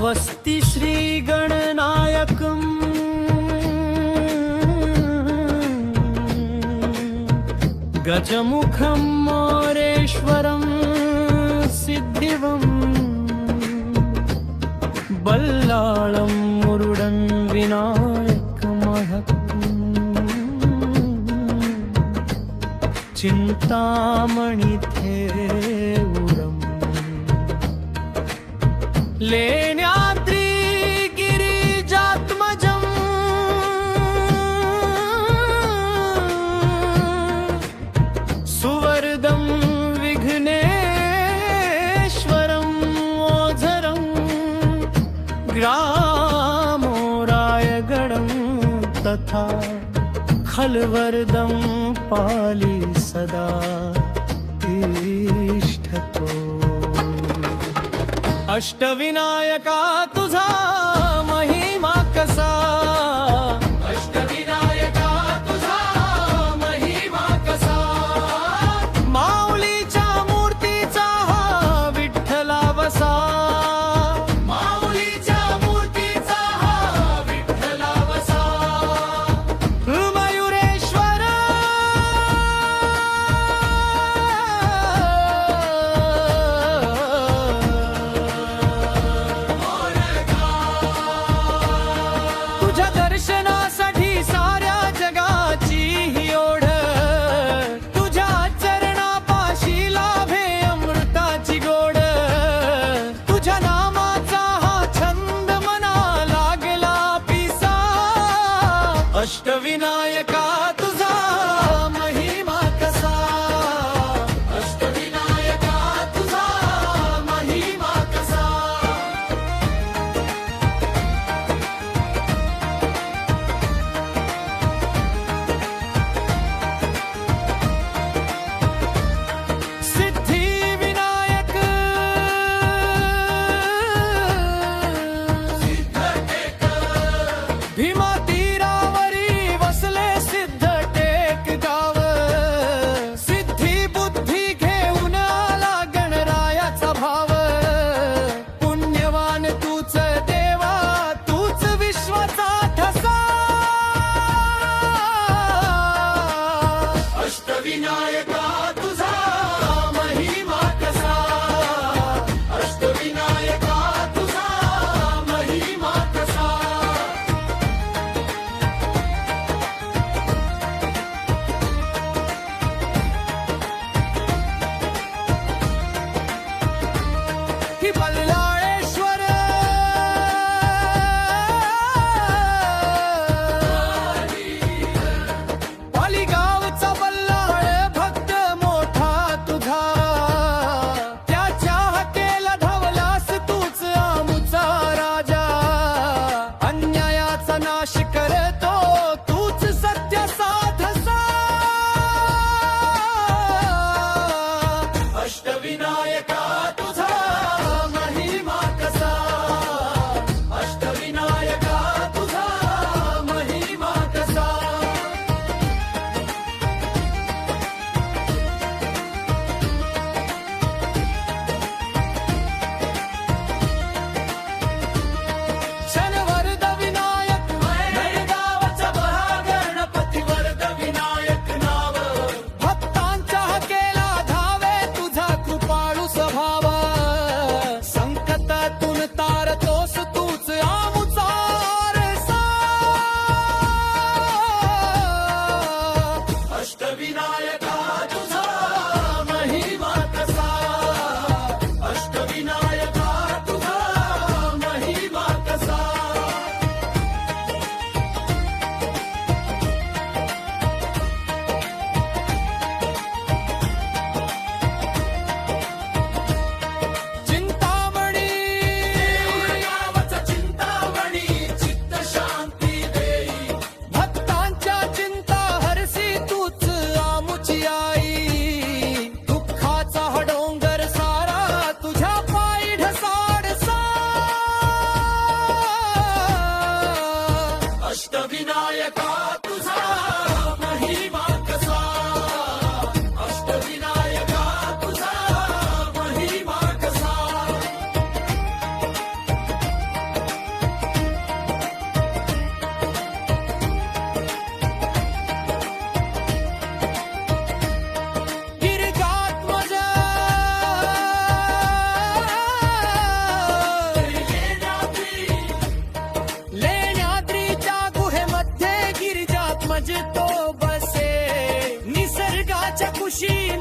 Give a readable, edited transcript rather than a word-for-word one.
स्वस्ति श्री गणनायकम् गजमुखं मोरेश्वरं सिद्धिवं बल्लाळं मुरुडं विनायकमहम् चिन्तामणिथेउरम् लेण्याद्रिगिरिजात्मजम् सुवरदं विघ्नेश्वरम् ओझरं ग्रामो रायगडं तथा खलवरदं पालि सदा तिष्ठतो। अष्टविनायका तुझा महिमा कसा, अष्टविनायका तुझा महिमा कसा, माऊलीच्या मूर्तीचा हा विठ्ठला वसा, माऊलीच्या मूर्तीचा हा विठ्ठला वसा, मयुरेश्वर तुझ्या दर्शनासाठी साऱ्या जगाची ही ओढ, तुझ्या चरणापाशी लाभे अमृताची गोड, तुझ्या नामाचा हा छंद मना लागला पिसा, अष्टविनायका तुझा महिमा कसा, अष्टविनायका तुझा महिमा कसा। सिद्धिविनायक भीमा तीरावरी वसले सिद्धटेक गाव, सिद्धी बुद्धी घेऊन आला गणरायाचा भाव, पुण्यवान तूच देवा तूच विश्वाचा ठसा, अष्टविनायका तुझा महिमा कसा, अष्टविनायका तुझा महिमा कसा। ही बल्लाळेश्वर पाली गावचा बल्लाळ भक्त मोठा तुझा, त्याच्या हाकेला धावलास तूच आमुचा राजा, अन्यायाचा नाश करतो तूच सत्य साधसा, अष्टविनायका तुझा महिमा कसा, अष्टविनायका तुझा महिमा कसा। शनवरद विनायक नळगावचा महागणपती वरद विनायक नाव, भक्तांच्या हाकेला धावे तुझा कृपाळू स्वभाव, संकटातून तारतोस तूच आमुचा आरसा, अष्टविनायका तुझा महिमा कसा, अष्टविनायका तुझा महिमा कसा। चिंतामणी गावचा चिंतामणी चित्त शांती देई, भक्तांच्या चिंता हरसी तूच आमुची आई, आनंदाच्या खुशी